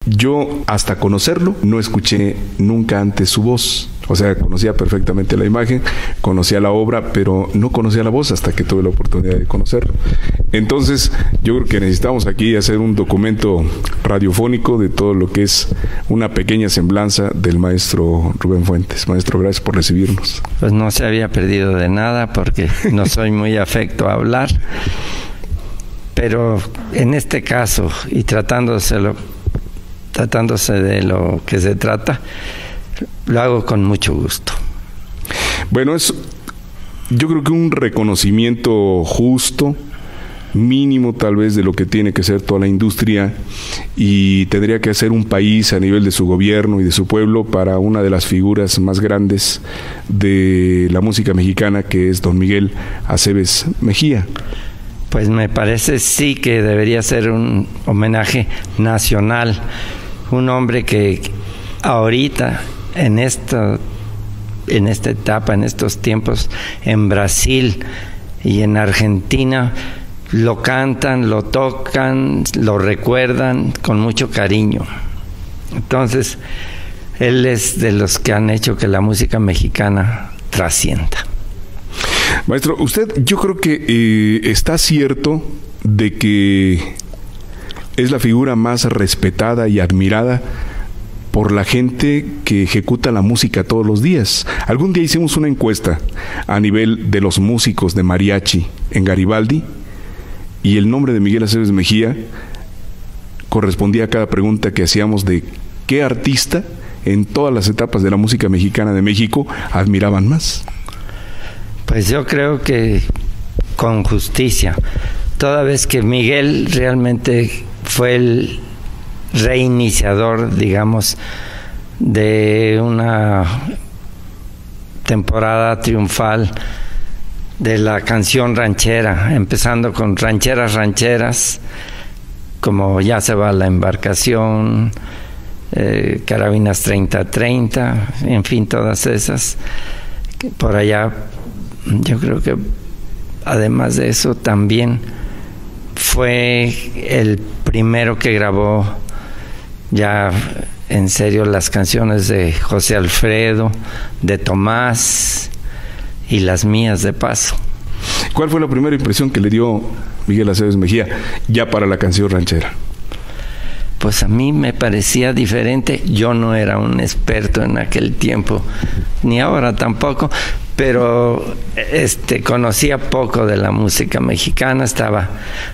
Yo, hasta conocerlo, no escuché nunca antes su voz. O sea, conocía perfectamente la imagen, conocía la obra, pero no conocía la voz hasta que tuve la oportunidad de conocerlo. Entonces, yo creo que necesitamos aquí hacer un documento radiofónico de todo lo que es una pequeña semblanza del maestro Rubén Fuentes. Maestro, gracias por recibirnos. Pues no se había perdido de nada porque no soy muy afecto a hablar, pero en este caso, y tratándose de lo que se trata, lo hago con mucho gusto. Bueno, yo creo que un reconocimiento justo, mínimo tal vez de lo que tiene que ser toda la industria, y tendría que hacer un país a nivel de su gobierno y de su pueblo para una de las figuras más grandes de la música mexicana, que es don Miguel Aceves Mejía. Pues me parece sí que debería ser un homenaje nacional, un hombre que ahorita en esta etapa, en estos tiempos, en Brasil y en Argentina, lo cantan, lo tocan, lo recuerdan con mucho cariño. Entonces, él es de los que han hecho que la música mexicana trascienda. Maestro, usted, yo creo que está cierto de que es la figura más respetada y admirada por la gente que ejecuta la música todos los días. Algún día hicimos una encuesta a nivel de los músicos de mariachi en Garibaldi, y el nombre de Miguel Aceves Mejía correspondía a cada pregunta que hacíamos de qué artista en todas las etapas de la música mexicana de México admiraban más. Pues yo creo que con justicia, toda vez que Miguel realmente fue el reiniciador, digamos, de una temporada triunfal de la canción ranchera, empezando con rancheras, como Ya se va la embarcación, Carabinas 3030, en fin, todas esas. Por allá, yo creo que además de eso también fue el primero que grabó ya en serio las canciones de José Alfredo, de Tomás y las mías de paso. ¿Cuál fue la primera impresión que le dio Miguel Aceves Mejía ya para la canción ranchera? Pues a mí me parecía diferente. Yo no era un experto en aquel tiempo, ni ahora tampoco, pero conocía poco de la música mexicana, estaba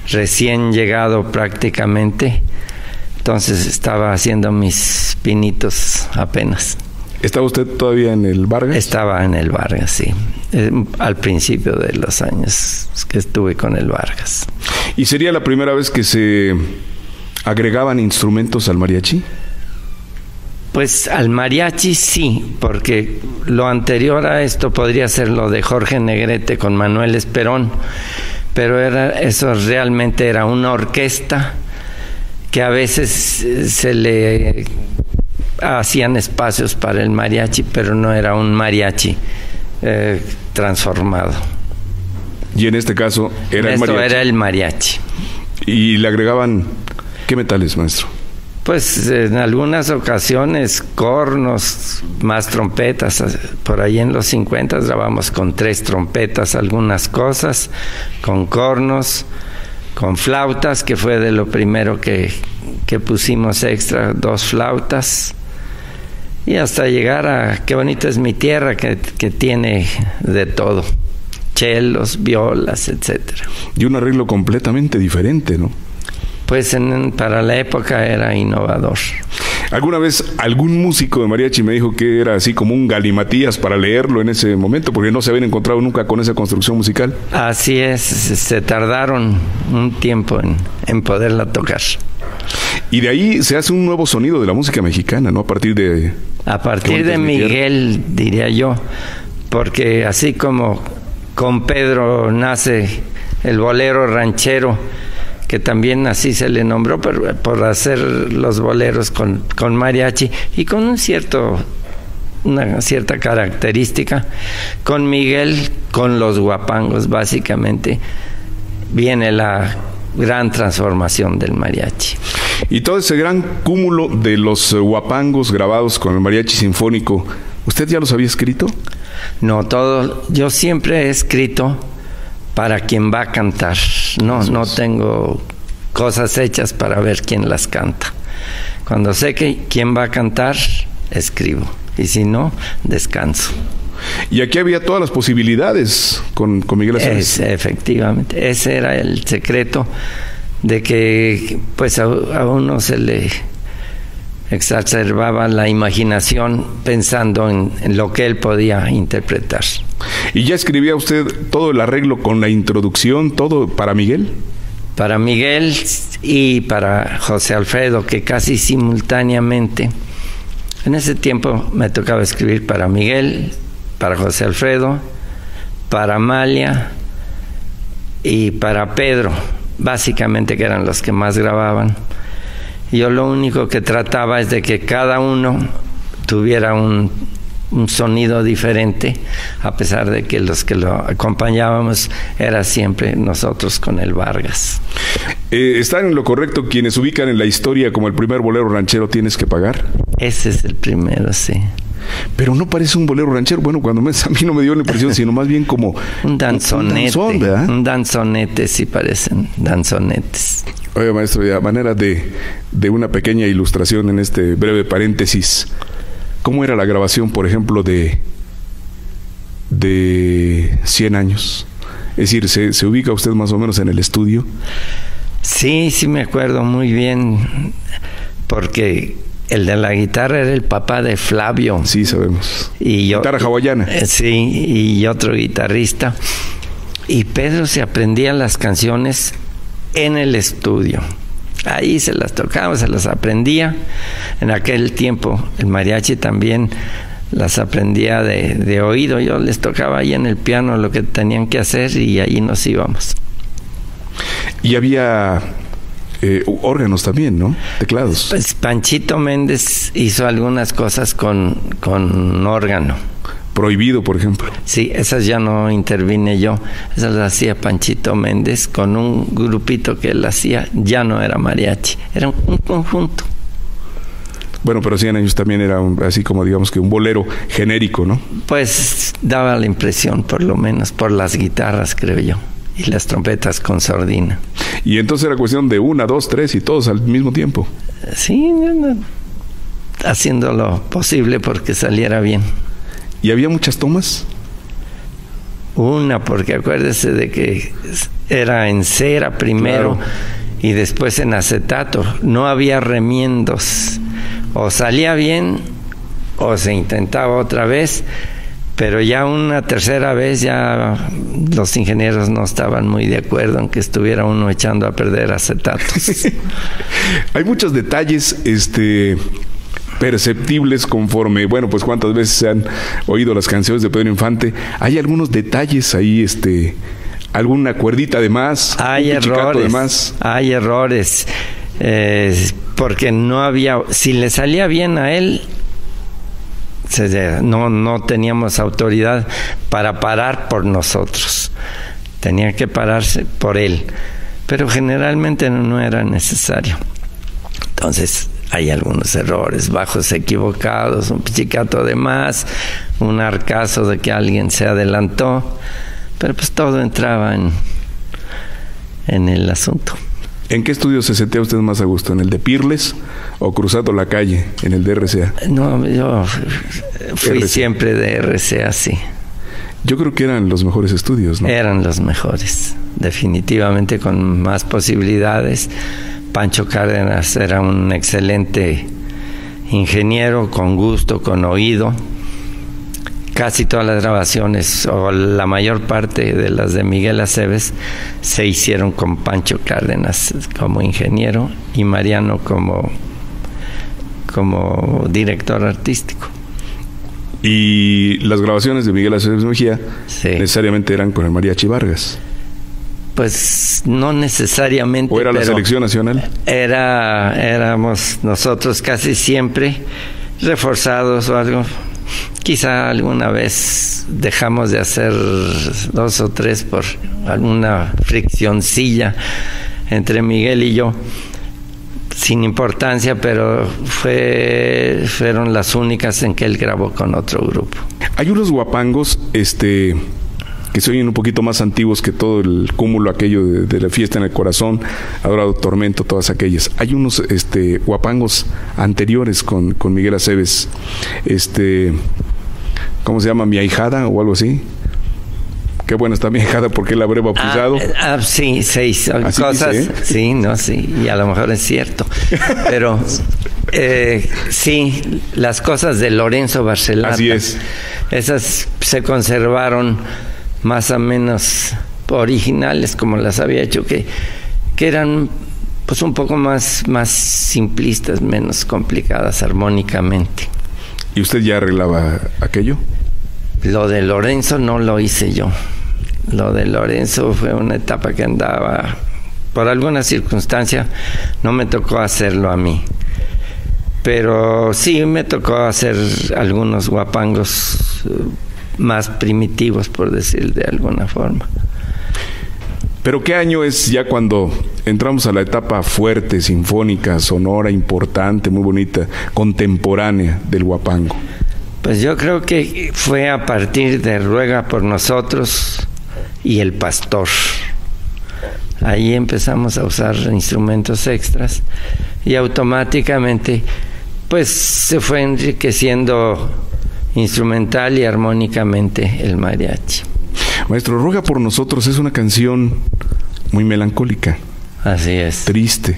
recién llegado prácticamente, entonces estaba haciendo mis pinitos apenas. ¿Estaba usted todavía en el Vargas? Estaba en el Vargas, sí, al principio de los años que estuve con el Vargas. ¿Y sería la primera vez que se agregaban instrumentos al mariachi? Pues al mariachi sí, porque lo anterior a esto podría ser lo de Jorge Negrete con Manuel Esperón, pero eso realmente era una orquesta que a veces se le hacían espacios para el mariachi, pero no era un mariachi transformado. Y en este caso era el mariachi. Era el mariachi. ¿Y le agregaban qué metales, maestro? Pues en algunas ocasiones cornos, más trompetas. Por ahí en los 50 grabamos con 3 trompetas algunas cosas, con cornos, con flautas, que fue de lo primero que pusimos extra, 2 flautas, y hasta llegar a Qué bonita es mi tierra, que tiene de todo, chelos, violas, etcétera. Y un arreglo completamente diferente, ¿no? Pues para la época era innovador. ¿Alguna vez algún músico de mariachi me dijo que era así como un galimatías para leerlo en ese momento, porque no se habían encontrado nunca con esa construcción musical? Así es, se tardaron un tiempo en poderla tocar. Y de ahí se hace un nuevo sonido de la música mexicana, ¿no? A partir de Miguel, diría yo, porque así como con Pedro nace el bolero ranchero, que también así se le nombró por hacer los boleros con mariachi y con una cierta característica. Con Miguel, con los guapangos, básicamente, viene la gran transformación del mariachi. Y todo ese gran cúmulo de los huapangos grabados con el mariachi sinfónico, ¿usted ya los había escrito? No, todo. Yo siempre he escrito para quien va a cantar. No tengo cosas hechas para ver quién las canta. Cuando sé que quién va a cantar, escribo. Y si no, descanso. Y aquí había todas las posibilidades con Miguel Aceves. Efectivamente. Ese era el secreto de que pues a uno se le exacerbaba la imaginación pensando en lo que él podía interpretar. ¿Y ya escribía usted todo el arreglo con la introducción, todo para Miguel? Para Miguel y para José Alfredo, que casi simultáneamente, en ese tiempo me tocaba escribir para Miguel, para José Alfredo, para Amalia y para Pedro, básicamente, que eran los que más grababan. Yo lo único que trataba es de que cada uno tuviera un sonido diferente, a pesar de que los que lo acompañábamos era siempre nosotros con el Vargas. ¿Están en lo correcto quienes ubican en la historia como el primer bolero ranchero Tienes que Pagar? Ese es el primero, sí. Pero no parece un bolero ranchero. Bueno, a mí no me dio la impresión, sino más bien como un danzonete. Un danzón, ¿verdad? Un danzonete, sí parecen danzonetes. Oye, maestro, a manera de una pequeña ilustración en este breve paréntesis, ¿cómo era la grabación, por ejemplo, de 100 años? Es decir, ¿se ubica usted más o menos en el estudio? Sí me acuerdo muy bien, porque el de la guitarra era el papá de Flavio. Sí, sabemos. Y yo, guitarra hawaiana. Sí, y otro guitarrista. Y Pedro se aprendía las canciones en el estudio. Ahí se las tocaba, se las aprendía. En aquel tiempo el mariachi también las aprendía de oído. Yo les tocaba ahí en el piano lo que tenían que hacer y ahí nos íbamos. Y había órganos también, ¿no? Teclados. Pues Panchito Méndez hizo algunas cosas con órgano. Prohibido, por ejemplo. Sí, esas ya no intervine yo. Esas las hacía Panchito Méndez con un grupito que él hacía. Ya no era mariachi, era un conjunto. Bueno, pero 100 años también era así como digamos que un bolero genérico, ¿no? Pues daba la impresión, por lo menos, por las guitarras, creo yo, y las trompetas con sordina. Y entonces era cuestión de 1, 2, 3 y todos al mismo tiempo. Sí, haciendo lo posible porque saliera bien. ¿Y había muchas tomas? Una, porque acuérdese de que era en cera primero, claro, y después en acetato. No había remiendos. O salía bien o se intentaba otra vez, pero ya una tercera vez ya los ingenieros no estaban muy de acuerdo en que estuviera uno echando a perder acetatos. Hay muchos detalles perceptibles conforme, bueno, pues cuántas veces se han oído las canciones de Pedro Infante. Hay algunos detalles ahí, alguna cuerdita de más, hay errores de más. Hay errores, porque no había, si le salía bien a él, no teníamos autoridad para parar por nosotros, tenía que pararse por él, pero generalmente no era necesario. Entonces hay algunos errores, bajos equivocados, un pichicato de más, un arcazo de que alguien se adelantó, pero pues todo entraba en el asunto. ¿En qué estudio se sentía usted más a gusto? ¿En el de Pirles o cruzando la calle, en el de RCA? No, yo fui siempre de RCA, sí. Yo creo que eran los mejores estudios, ¿no? Eran los mejores, definitivamente, con más posibilidades. Pancho Cárdenas era un excelente ingeniero, con gusto, con oído. Casi todas las grabaciones, o la mayor parte de las de Miguel Aceves, se hicieron con Pancho Cárdenas como ingeniero y Mariano como director artístico. ¿Y las grabaciones de Miguel Aceves Mejía necesariamente eran con el Mariachi Vargas? Pues no necesariamente. ¿O era la selección nacional? Éramos nosotros casi siempre reforzados o algo. Quizá alguna vez dejamos de hacer 2 o 3 por alguna friccioncilla entre Miguel y yo. sin importancia, pero fueron las únicas en que él grabó con otro grupo. Hay unos guapangos, que se oyen un poquito más antiguos que todo el cúmulo aquello de la fiesta en el corazón, Adorado Tormento, todas aquellas. Hay unos guapangos anteriores con Miguel Aceves, ¿cómo se llama? Mi ahijada o algo así. Qué buena está mi ahijada, porque la habré bautizado. Sí, 6 cosas. Dice, ¿eh? Sí, no, sí, y a lo mejor es cierto. Pero sí, las cosas de Lorenzo Barcelata. Así es. Esas se conservaron más o menos originales, como las había hecho, que eran pues un poco más simplistas, menos complicadas armónicamente. ¿Y usted ya arreglaba aquello? Lo de Lorenzo no lo hice yo. Lo de Lorenzo fue una etapa que andaba, por alguna circunstancia, no me tocó hacerlo a mí. Pero sí me tocó hacer algunos guapangos más primitivos, por decir de alguna forma. ¿Pero qué año es ya cuando entramos a la etapa fuerte, sinfónica, sonora, importante, muy bonita, contemporánea del guapango? Pues yo creo que fue a partir de Ruega por Nosotros y El Pastor. Ahí empezamos a usar instrumentos extras y automáticamente pues se fue enriqueciendo instrumental y armónicamente el mariachi. Maestro, Ruega por Nosotros es una canción muy melancólica. Así es. Triste.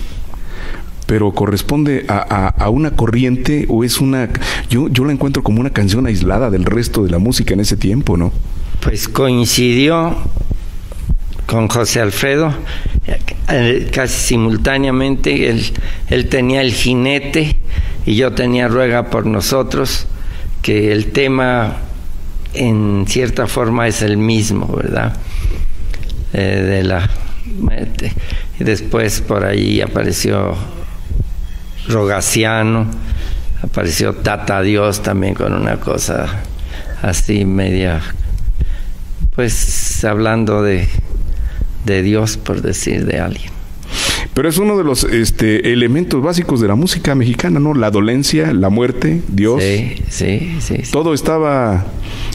Pero corresponde a una corriente, o es una... Yo la encuentro como una canción aislada del resto de la música en ese tiempo, ¿no? Pues coincidió con José Alfredo casi simultáneamente. Él tenía El Jinete y yo tenía Ruega por Nosotros, que el tema en cierta forma es el mismo, ¿verdad? Y después por ahí apareció Rogaciano, apareció Tata Dios también con una cosa así media, pues hablando de Dios, por decir de alguien. Pero es uno de los elementos básicos de la música mexicana, ¿no? La dolencia, la muerte, Dios. Sí. Todo estaba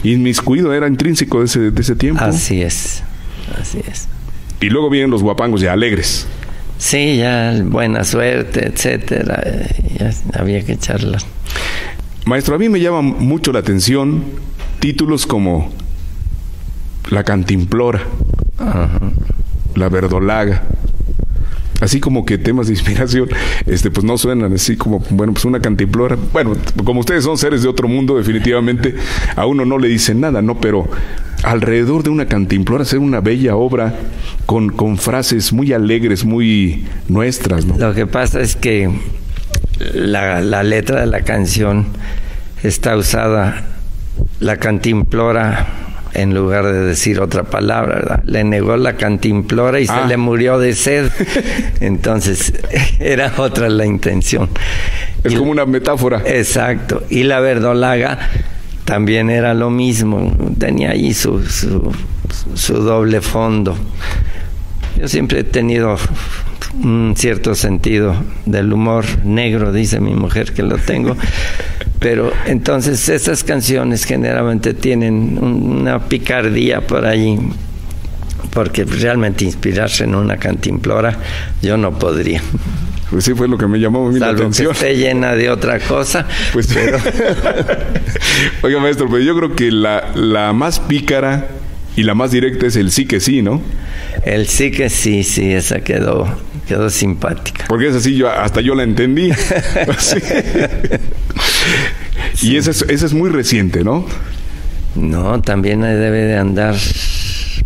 inmiscuido, era intrínseco de ese tiempo. Así es. Y luego vienen los guapangos ya alegres. Sí, ya Buena Suerte, etcétera. Ya había que echarlas. Maestro, a mí me llama mucho la atención títulos como La Cantimplora, La Verdolaga. Así como que temas de inspiración, pues no suenan así como, bueno, pues una cantimplora. Bueno, como ustedes son seres de otro mundo, definitivamente a uno no le dicen nada, ¿no? Pero alrededor de una cantimplora ser una bella obra con frases muy alegres, muy nuestras, ¿no? Lo que pasa es que la letra de la canción está usada, la cantimplora, en lugar de decir otra palabra, ¿verdad? Le negó la cantimplora y se le murió de sed. Entonces, era otra la intención. Es como una metáfora. Exacto. Y la verdolaga también era lo mismo. Tenía ahí su doble fondo. Yo siempre he tenido un cierto sentido del humor negro, dice mi mujer que lo tengo. Pero entonces esas canciones generalmente tienen una picardía por ahí, porque realmente inspirarse en una cantimplora yo no podría. Pues sí, fue lo que me llamó a mí la atención. Salvo que esté llena de otra cosa. Pues pero... Oiga, maestro, pero yo creo que la más pícara y la más directa es el sí que sí, ¿no? El sí que sí, esa quedó simpática. Porque es así, hasta yo la entendí. Sí. Y esa es muy reciente, ¿no? No, también debe de andar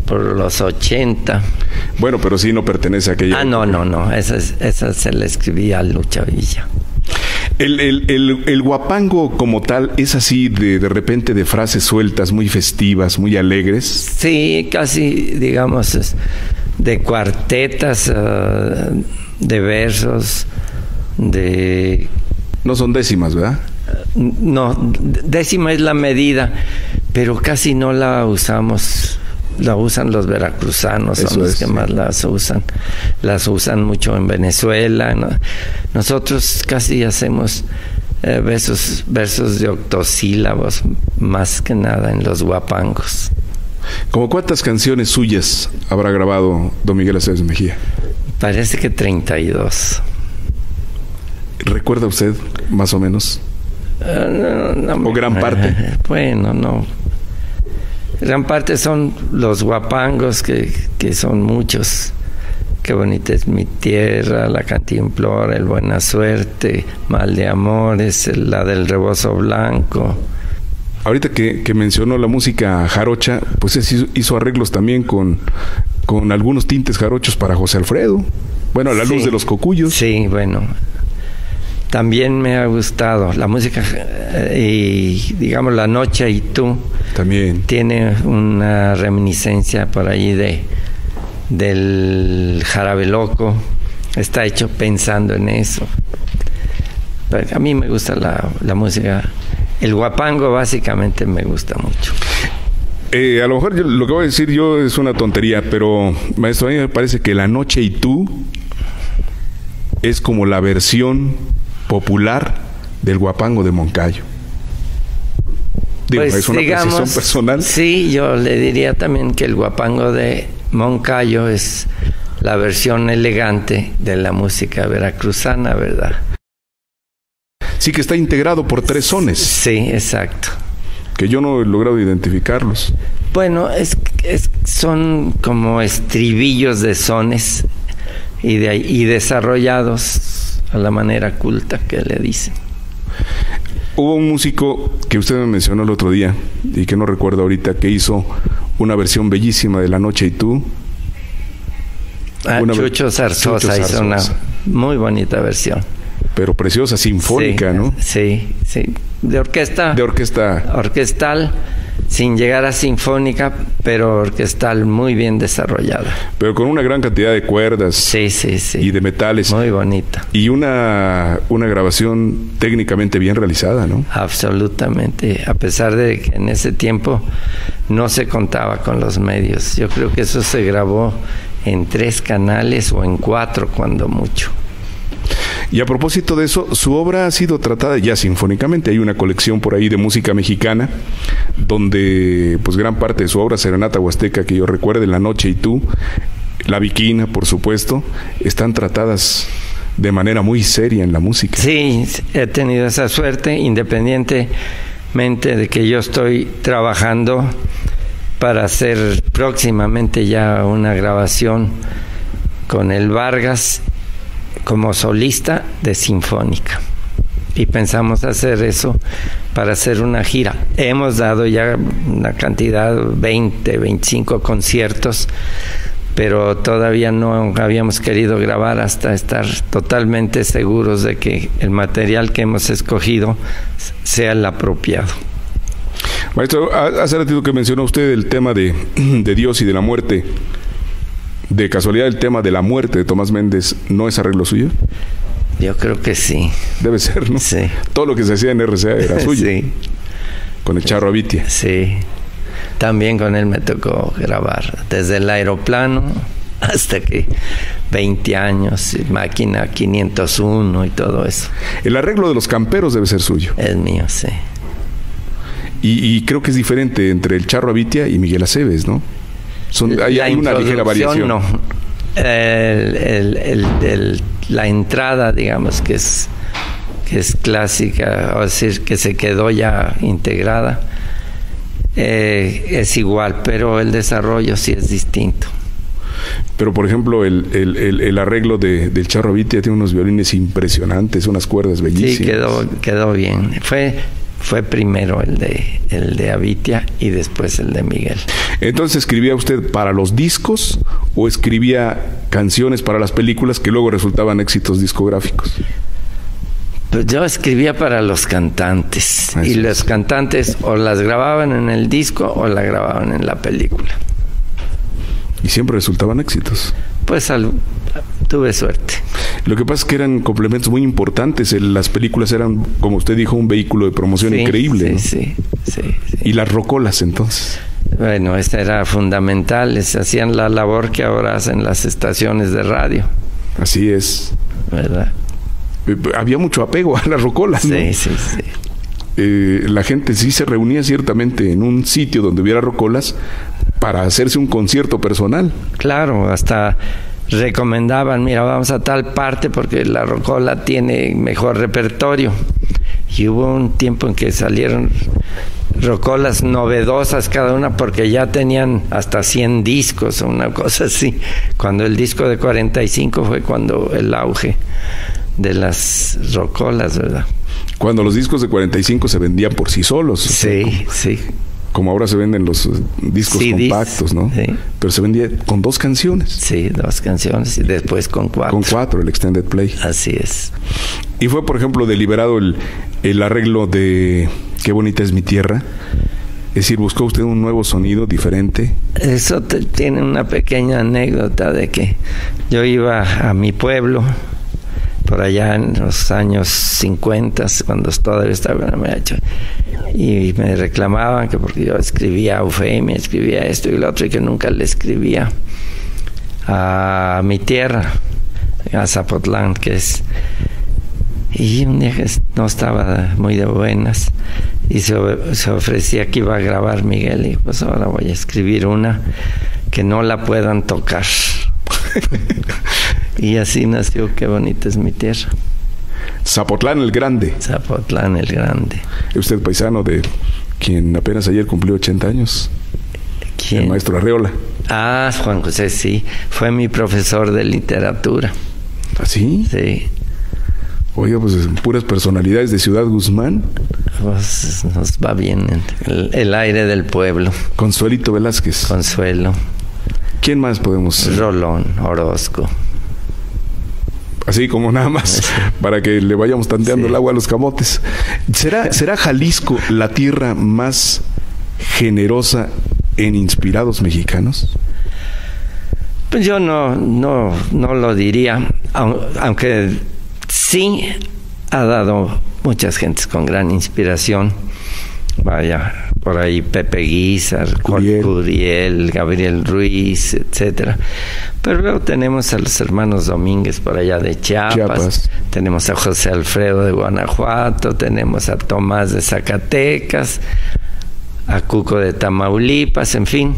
por los 80. Bueno, pero sí no pertenece a aquella... No. Esa se la escribí a Lucha Villa. El guapango como tal es así de repente de frases sueltas, muy festivas, muy alegres. Sí, casi, digamos, de cuartetas, de versos, de... No son décimas, ¿verdad? No, décima es la medida, pero casi no la usamos la usan los veracruzanos, son los que más las usan. Las usan mucho en Venezuela, ¿no? Nosotros casi hacemos versos de octosílabos, más que nada en los guapangos. ¿Cómo cuántas canciones suyas habrá grabado don Miguel Aceves Mejía? Parece que 32. ¿Recuerda usted más o menos? ¿O gran parte? Bueno, no. Gran parte son los guapangos, que son muchos. Qué bonita es mi tierra, la cantimplora, el buena suerte, mal de amores, la del rebozo blanco. Ahorita que mencionó la música jarocha, pues hizo arreglos también con algunos tintes jarochos para José Alfredo. Bueno, a la luz de los cocuyos. Sí, bueno. También me ha gustado la música y, digamos, La Noche y Tú. También. Tiene una reminiscencia por ahí del Jarabe Loco. Está hecho pensando en eso. Pero a mí me gusta la música. El guapango básicamente me gusta mucho. A lo mejor lo que voy a decir yo es una tontería, pero maestro, a mí me parece que La Noche y Tú es como la versión popular del guapango de Moncayo. Digo, pues, es una apreciación personal. Sí, yo le diría también que el guapango de Moncayo es la versión elegante de la música veracruzana, ¿verdad? Sí, que está integrado por 3 sones. Sí, exacto. Que yo no he logrado identificarlos. Bueno, son como estribillos de sones y desarrollados a la manera culta que le dicen. Hubo un músico que usted me mencionó el otro día y que no recuerdo ahorita, que hizo una versión bellísima de La Noche y Tú. Chucho Zarzosa hizo una muy bonita versión. Pero preciosa, sinfónica, sí, ¿no? Sí, sí. De orquesta. De orquesta. Orquestal, sin llegar a sinfónica, pero orquestal muy bien desarrollada. Pero con una gran cantidad de cuerdas. Sí, sí, sí. Y de metales. Muy bonita. Y una grabación técnicamente bien realizada, ¿no? Absolutamente. A pesar de que en ese tiempo no se contaba con los medios. Yo creo que eso se grabó en 3 canales o en 4 cuando mucho. Y a propósito de eso, su obra ha sido tratada ya sinfónicamente. Hay una colección por ahí de música mexicana, donde pues gran parte de su obra, Serenata Huasteca, que yo recuerde, La Noche y Tú, La Viquina, por supuesto, están tratadas de manera muy seria en la música. Sí, he tenido esa suerte, independientemente de que yo estoy trabajando para hacer próximamente ya una grabación con el Vargas como solista de sinfónica, y pensamos hacer eso para hacer una gira. Hemos dado ya una cantidad, 20, 25 conciertos, pero todavía no habíamos querido grabar hasta estar totalmente seguros de que el material que hemos escogido sea el apropiado. Maestro, hace ratito que mencionó usted el tema de Dios y de la muerte. ¿De casualidad el tema de la muerte de Tomás Méndez no es arreglo suyo? Yo creo que sí. Debe ser, ¿no? Sí. Todo lo que se hacía en RCA era suyo. Sí. Con el Charro Avitia. Sí. También con él me tocó grabar. Desde el aeroplano hasta que 20 años, máquina 501 y todo eso. El arreglo de Los Camperos debe ser suyo. Es mío, sí. Y creo que es diferente entre el Charro Avitia y Miguel Aceves, ¿no? Hay una ligera variación. No. La entrada, digamos, que es clásica, o decir, que se quedó ya integrada, es igual, pero el desarrollo sí es distinto. Pero, por ejemplo, el arreglo del Charro Avitia tiene unos violines impresionantes, unas cuerdas bellísimas. Sí, quedó bien. Fue primero el de Avitia y después el de Miguel. Entonces, ¿escribía usted para los discos o escribía canciones para las películas que luego resultaban éxitos discográficos? Pues yo escribía para los cantantes. Eso y es. los cantantes o las grababan en el disco o la grababan en la película. Y siempre resultaban éxitos. Pues tuve suerte. Lo que pasa es que eran complementos muy importantes. Las películas eran, como usted dijo, un vehículo de promoción increíble, ¿no? Sí. Y las rocolas, entonces. Bueno, esta era fundamental, les hacían la labor que ahora hacen las estaciones de radio. Así es. ¿Verdad? Había mucho apego a las rocolas, ¿no? Sí, sí, sí. La gente sí se reunía ciertamente en un sitio donde hubiera rocolas para hacerse un concierto personal. Claro, hasta recomendaban, mira, vamos a tal parte porque la rocola tiene mejor repertorio. Y hubo un tiempo en que salieron rocolas novedosas cada una porque ya tenían hasta 100 discos o una cosa así. Cuando el disco de 45 fue cuando el auge de las rocolas, ¿verdad? Cuando los discos de 45 se vendían por sí solos. Sí, o sea, sí. Como ahora se venden los discos CDs, compactos, ¿no? Sí. Pero se vendía con 2 canciones. Sí, 2 canciones y después con 4. Con 4, el extended play. Así es. Y fue, por ejemplo, deliberado el arreglo de Qué bonita es mi tierra. Es decir, ¿buscó usted un nuevo sonido diferente? Eso tiene una pequeña anécdota de que yo iba a mi pueblo por allá en los años 50, cuando todavía estaba en Mariachi, y me reclamaban que porque yo escribía Eufemia, escribía esto y lo otro, y que nunca le escribía a mi tierra, a Zapotlán, que es... Y un día que no estaba muy de buenas y se ofrecía que iba a grabar Miguel, y pues ahora voy a escribir una que no la puedan tocar. Y así nació Qué bonita es mi tierra. Zapotlán el Grande. Zapotlán el Grande. Usted paisano de quien apenas ayer cumplió 80 años. ¿Quién? El maestro Arreola. Ah, Juan José, sí. Fue mi profesor de literatura. ¿Ah, sí? Sí. Oiga, pues puras personalidades de Ciudad Guzmán. Pues nos va bien el aire del pueblo. Consuelito Velázquez. Consuelo. ¿Quién más podemos...? Rolón, Orozco. Así como nada más, para que le vayamos tanteando Sí. el agua a los camotes. ¿Será Jalisco la tierra más generosa en inspirados mexicanos? Pues yo no lo diría, aunque sí ha dado muchas gentes con gran inspiración. Vaya, por ahí Pepe Guizar, Curiel, Gabriel Ruiz, etcétera. Pero luego tenemos a los hermanos Domínguez por allá de Chiapas. Tenemos a José Alfredo de Guanajuato, tenemos a Tomás de Zacatecas, a Cuco de Tamaulipas, en fin,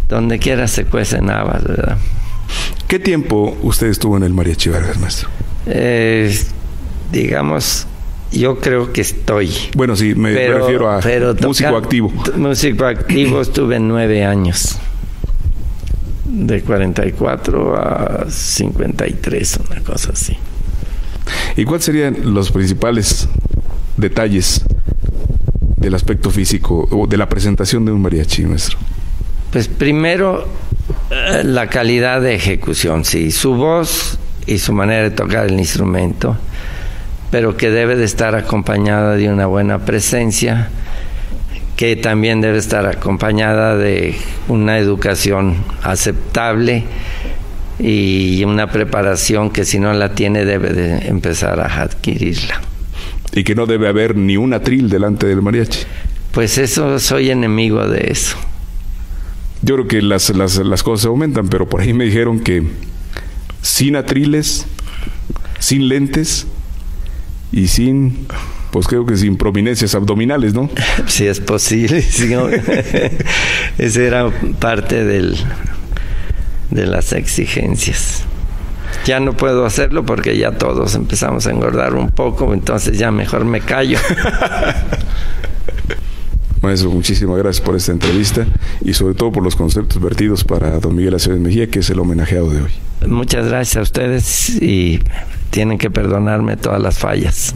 donde quiera se cuecen habas, ¿verdad? ¿Qué tiempo usted estuvo en el Mariachi Vargas, maestro? Digamos... Yo creo que estoy. Bueno, sí, me refiero a músico activo. Músico activo estuve 9 años. De 44 a 53, una cosa así. ¿Y cuáles serían los principales detalles del aspecto físico o de la presentación de un mariachi, maestro? Pues primero, la calidad de ejecución, sí. Su voz y su manera de tocar el instrumento, pero que debe de estar acompañada de una buena presencia, que también debe estar acompañada de una educación aceptable y una preparación que si no la tiene debe de empezar a adquirirla. Y que no debe haber ni un atril delante del mariachi. Pues eso, soy enemigo de eso. Yo creo que las cosas se aumentan, pero por ahí me dijeron que sin atriles, sin lentes y sin, pues creo que sin prominencias abdominales, ¿no? Si es posible, sí. Esa era parte de las exigencias. Ya no puedo hacerlo porque ya todos empezamos a engordar un poco, entonces ya mejor me callo. Maestro, muchísimas gracias por esta entrevista y sobre todo por los conceptos vertidos para don Miguel Aceves Mejía, que es el homenajeado de hoy. Muchas gracias a ustedes y tienen que perdonarme todas las fallas.